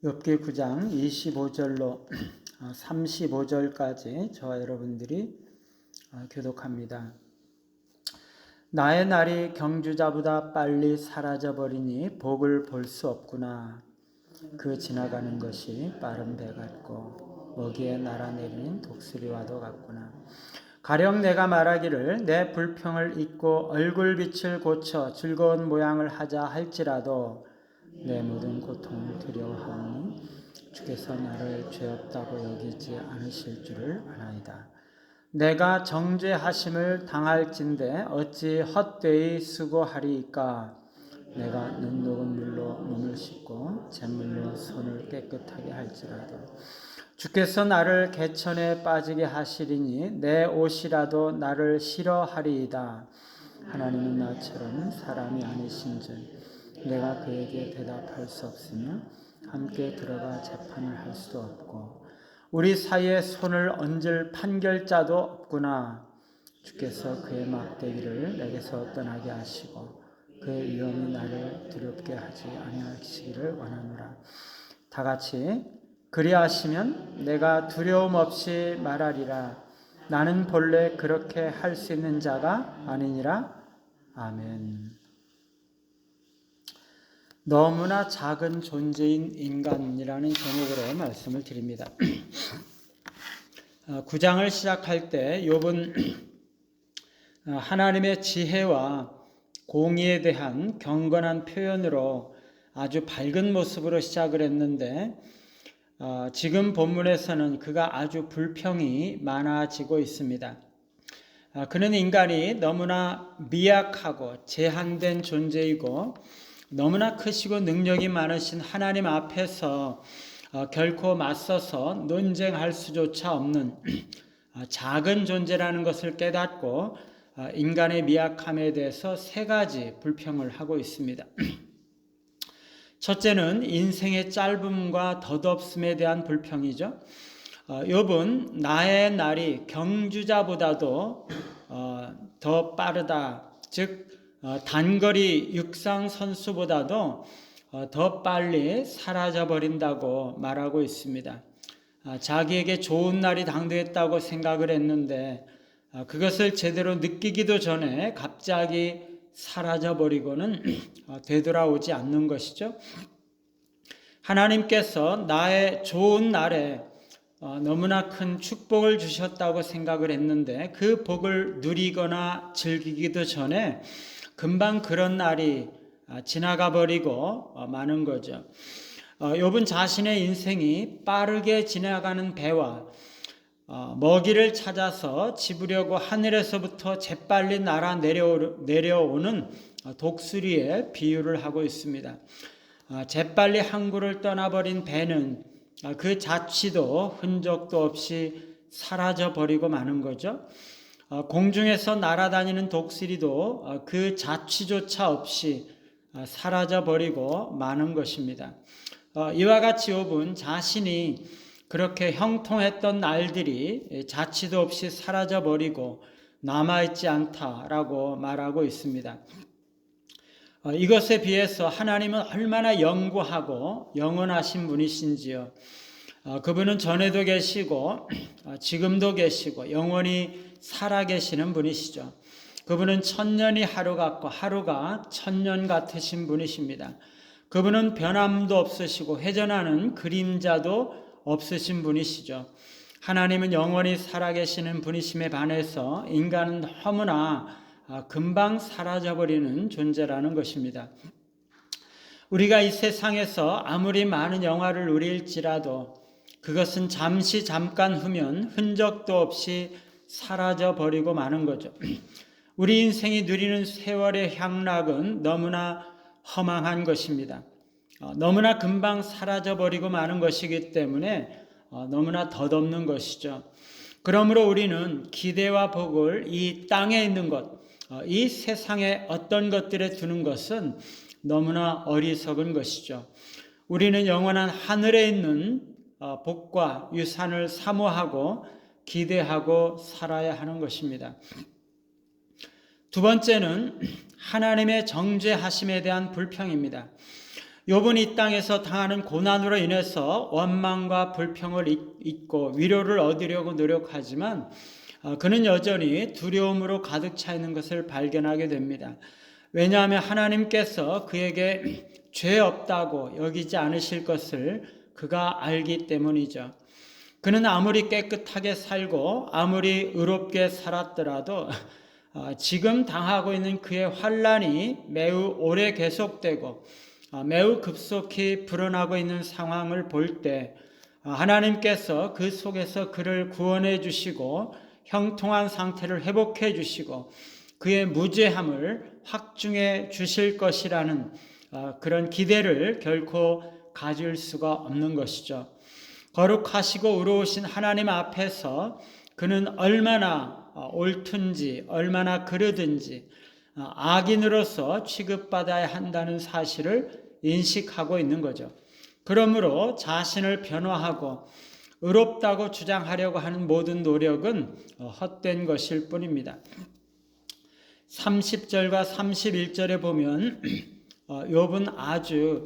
욥기 9장 25절로 35절까지 저와 여러분들이 교독합니다. 나의 날이 경주자보다 빨리 사라져버리니 복을 볼 수 없구나. 그 지나가는 것이 빠른 배 같고 먹이에 날아내리는 독수리와도 같구나. 가령 내가 말하기를 내 불평을 잊고 얼굴빛을 고쳐 즐거운 모양을 하자 할지라도 내 모든 고통을 두려워하오니 주께서 나를 죄 없다고 여기지 않으실 줄을 아나이다. 내가 정죄하심을 당할진대 어찌 헛되이 수고하리이까. 내가 눈 녹은 물로 몸을 씻고 잿물로 손을 깨끗하게 할지라도 주께서 나를 개천에 빠지게 하시리니 내 옷이라도 나를 싫어하리이다. 하나님은 나처럼 사람이 아니신즉 내가 그에게 대답할 수 없으며 함께 들어가 재판을 할 수도 없고 우리 사이에 손을 얹을 판결자도 없구나. 주께서 그의 막대기를 내게서 떠나게 하시고 그의 위엄이 나를 두렵게 하지 아니하시기를 원하노라. 다 같이 그리하시면 내가 두려움 없이 말하리라. 나는 본래 그렇게 할 수 있는 자가 아니니라. 아멘. 너무나 작은 존재인 인간이라는 제목으로 말씀을 드립니다. 9장을 시작할 때 욥은 하나님의 지혜와 공의에 대한 경건한 표현으로 아주 밝은 모습으로 시작을 했는데 지금 본문에서는 그가 아주 불평이 많아지고 있습니다. 그는 인간이 너무나 미약하고 제한된 존재이고 너무나 크시고 능력이 많으신 하나님 앞에서 결코 맞서서 논쟁할 수조차 없는 작은 존재라는 것을 깨닫고 인간의 미약함에 대해서 세 가지 불평을 하고 있습니다. 첫째는 인생의 짧음과 덧없음에 대한 불평이죠. 욥은 나의 날이 경주자보다도 더 빠르다. 즉 단거리 육상 선수보다도 더 빨리 사라져버린다고 말하고 있습니다. 자기에게 좋은 날이 당도했다고 생각을 했는데 그것을 제대로 느끼기도 전에 갑자기 사라져버리고는 되돌아오지 않는 것이죠. 하나님께서 나의 좋은 날에 너무나 큰 축복을 주셨다고 생각을 했는데 그 복을 누리거나 즐기기도 전에 금방 그런 날이 지나가 버리고 마는 거죠. 욥은 자신의 인생이 빠르게 지나가는 배와 먹이를 찾아서 집으려고 하늘에서부터 재빨리 날아 내려오는 독수리에 비유를 하고 있습니다. 재빨리 항구를 떠나버린 배는 그 자취도 흔적도 없이 사라져버리고 마는 거죠. 공중에서 날아다니는 독수리도 그 자취조차 없이 사라져버리고 마는 것입니다. 이와 같이 욥은 자신이 그렇게 형통했던 날들이 자취도 없이 사라져버리고 남아있지 않다라고 말하고 있습니다. 이것에 비해서 하나님은 얼마나 영구하고 영원하신 분이신지요. 그분은 전에도 계시고 지금도 계시고 영원히 살아계시는 분이시죠. 그분은 천년이 하루 같고 하루가 천년 같으신 분이십니다. 그분은 변함도 없으시고 회전하는 그림자도 없으신 분이시죠. 하나님은 영원히 살아계시는 분이심에 반해서 인간은 너무나 금방 사라져버리는 존재라는 것입니다. 우리가 이 세상에서 아무리 많은 영화를 누릴지라도 그것은 잠깐 후면 흔적도 없이 사라져버리고 마는 거죠. 우리 인생이 누리는 세월의 향락은 너무나 허망한 것입니다. 너무나 금방 사라져버리고 마는 것이기 때문에 너무나 덧없는 것이죠. 그러므로 우리는 기대와 복을 이 땅에 있는 것, 이 세상의 어떤 것들에 두는 것은 너무나 어리석은 것이죠. 우리는 영원한 하늘에 있는 복과 유산을 사모하고 기대하고 살아야 하는 것입니다. 두 번째는 하나님의 정죄하심에 대한 불평입니다. 욥은 이 땅에서 당하는 고난으로 인해서 원망과 불평을 잊고 위로를 얻으려고 노력하지만 그는 여전히 두려움으로 가득 차 있는 것을 발견하게 됩니다. 왜냐하면 하나님께서 그에게 죄 없다고 여기지 않으실 것을 그가 알기 때문이죠. 그는 아무리 깨끗하게 살고 아무리 의롭게 살았더라도 지금 당하고 있는 그의 환난이 매우 오래 계속되고 매우 급속히 불어나고 있는 상황을 볼 때 하나님께서 그 속에서 그를 구원해 주시고 형통한 상태를 회복해 주시고 그의 무죄함을 확증해 주실 것이라는 그런 기대를 결코 가질 수가 없는 것이죠. 거룩하시고 의로우신 하나님 앞에서 그는 얼마나 옳든지 얼마나 그르든지 악인으로서 취급받아야 한다는 사실을 인식하고 있는 거죠. 그러므로 자신을 변화하고 의롭다고 주장하려고 하는 모든 노력은 헛된 것일 뿐입니다. 30절과 31절에 보면 욥은 아주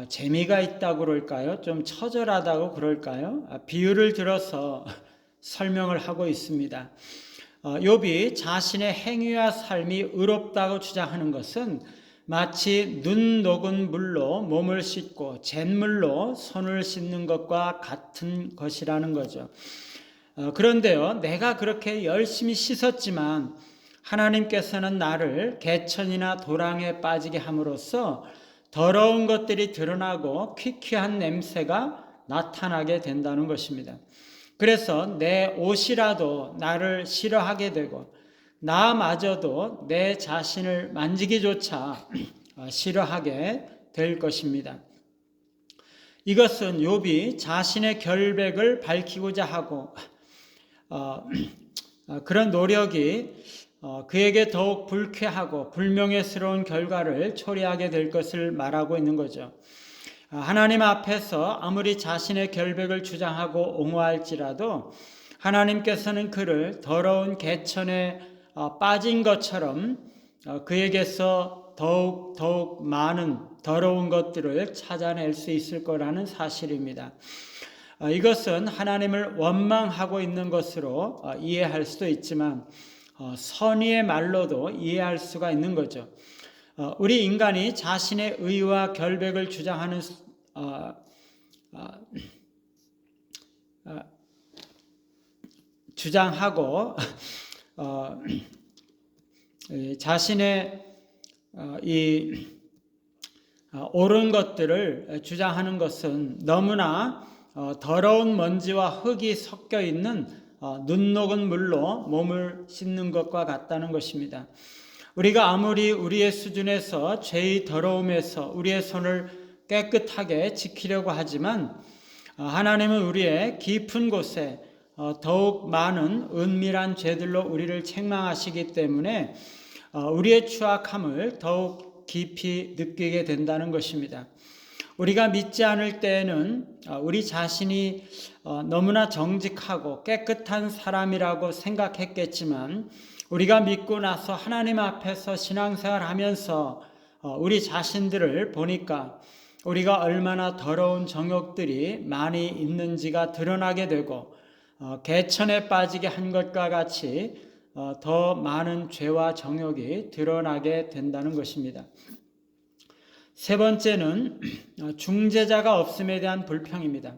재미가 있다고 그럴까요? 좀 처절하다고 그럴까요? 비유를 들어서 설명을 하고 있습니다. 욥이 자신의 행위와 삶이 의롭다고 주장하는 것은 마치 눈 녹은 물로 몸을 씻고 잿물로 손을 씻는 것과 같은 것이라는 거죠. 그런데요, 내가 그렇게 열심히 씻었지만 하나님께서는 나를 개천이나 도랑에 빠지게 함으로써 더러운 것들이 드러나고 퀴퀴한 냄새가 나타나게 된다는 것입니다. 그래서 내 옷이라도 나를 싫어하게 되고 나마저도 내 자신을 만지기조차 싫어하게 될 것입니다. 이것은 욥이 자신의 결백을 밝히고자 하고 그런 노력이 그에게 더욱 불쾌하고 불명예스러운 결과를 초래하게 될 것을 말하고 있는 거죠. 하나님 앞에서 아무리 자신의 결백을 주장하고 옹호할지라도 하나님께서는 그를 더러운 개천에 빠진 것처럼 그에게서 더욱 많은 더러운 것들을 찾아낼 수 있을 거라는 사실입니다. 이것은 하나님을 원망하고 있는 것으로 이해할 수도 있지만 선의의 말로도 이해할 수가 있는 거죠. 우리 인간이 자신의 의와 결백을 주장하고 자신의 이 옳은 것들을 주장하는 것은 너무나 더러운 먼지와 흙이 섞여 있는 눈 녹은 물로 몸을 씻는 것과 같다는 것입니다. 우리가 아무리 우리의 수준에서 죄의 더러움에서 우리의 손을 깨끗하게 지키려고 하지만 하나님은 우리의 깊은 곳에 더욱 많은 은밀한 죄들로 우리를 책망하시기 때문에 우리의 추악함을 더욱 깊이 느끼게 된다는 것입니다. 우리가 믿지 않을 때에는 우리 자신이 너무나 정직하고 깨끗한 사람이라고 생각했겠지만 우리가 믿고 나서 하나님 앞에서 신앙생활 하면서 우리 자신들을 보니까 우리가 얼마나 더러운 정욕들이 많이 있는지가 드러나게 되고 개천에 빠지게 한 것과 같이 더 많은 죄와 정욕이 드러나게 된다는 것입니다. 세 번째는 중재자가 없음에 대한 불평입니다.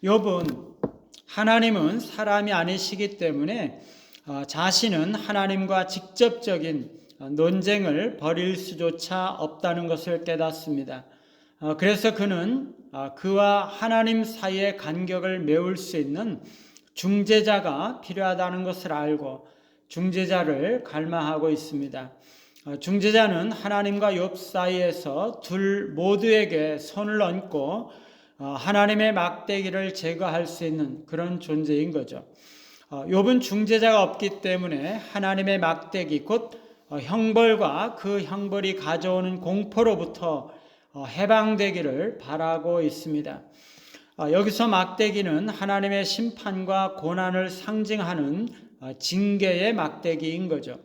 욥은 하나님은 사람이 아니시기 때문에 자신은 하나님과 직접적인 논쟁을 벌일 수조차 없다는 것을 깨닫습니다. 그래서 그는 그와 하나님 사이의 간격을 메울 수 있는 중재자가 필요하다는 것을 알고 중재자를 갈망하고 있습니다. 중재자는 하나님과 욥 사이에서 둘 모두에게 손을 얹고 하나님의 막대기를 제거할 수 있는 그런 존재인 거죠. 욥은 중재자가 없기 때문에 하나님의 막대기 곧 형벌과 그 형벌이 가져오는 공포로부터 해방되기를 바라고 있습니다. 여기서 막대기는 하나님의 심판과 고난을 상징하는 징계의 막대기인 거죠.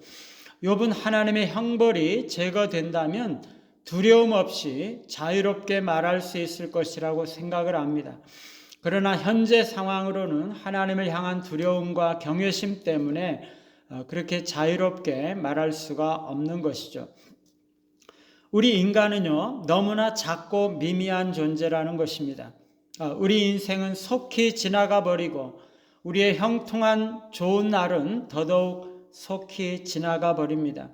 욥은 하나님의 형벌이 제거된다면 두려움 없이 자유롭게 말할 수 있을 것이라고 생각을 합니다. 그러나 현재 상황으로는 하나님을 향한 두려움과 경외심 때문에 그렇게 자유롭게 말할 수가 없는 것이죠. 우리 인간은요, 너무나 작고 미미한 존재라는 것입니다. 우리 인생은 속히 지나가 버리고 우리의 형통한 좋은 날은 더더욱 속히 지나가 버립니다.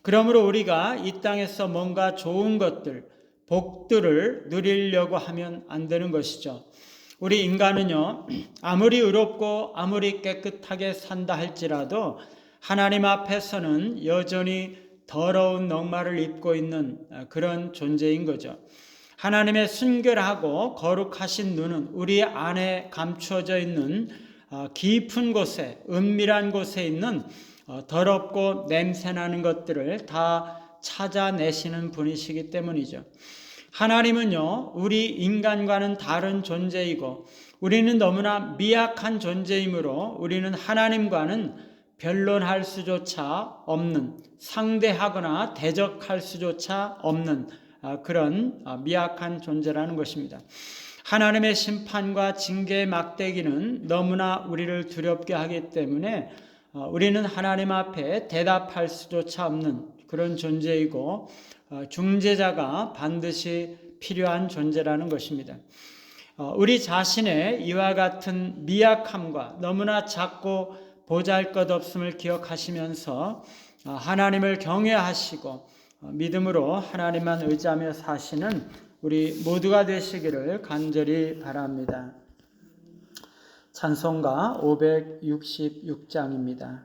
그러므로 우리가 이 땅에서 뭔가 좋은 것들, 복들을 누리려고 하면 안 되는 것이죠. 우리 인간은요, 아무리 의롭고 아무리 깨끗하게 산다 할지라도 하나님 앞에서는 여전히 더러운 넉마를 입고 있는 그런 존재인 거죠. 하나님의 순결하고 거룩하신 눈은 우리 안에 감추어져 있는 깊은 곳에, 은밀한 곳에 있는 더럽고 냄새나는 것들을 다 찾아내시는 분이시기 때문이죠. 하나님은요, 우리 인간과는 다른 존재이고 우리는 너무나 미약한 존재이므로 우리는 하나님과는 변론할 수조차 없는, 상대하거나 대적할 수조차 없는 그런 미약한 존재라는 것입니다. 하나님의 심판과 징계의 막대기는 너무나 우리를 두렵게 하기 때문에 우리는 하나님 앞에 대답할 수조차 없는 그런 존재이고 중재자가 반드시 필요한 존재라는 것입니다. 우리 자신의 이와 같은 미약함과 너무나 작고 보잘것없음을 기억하시면서 하나님을 경외하시고 믿음으로 하나님만 의지하며 사시는 우리 모두가 되시기를 간절히 바랍니다. 찬송가 566장입니다.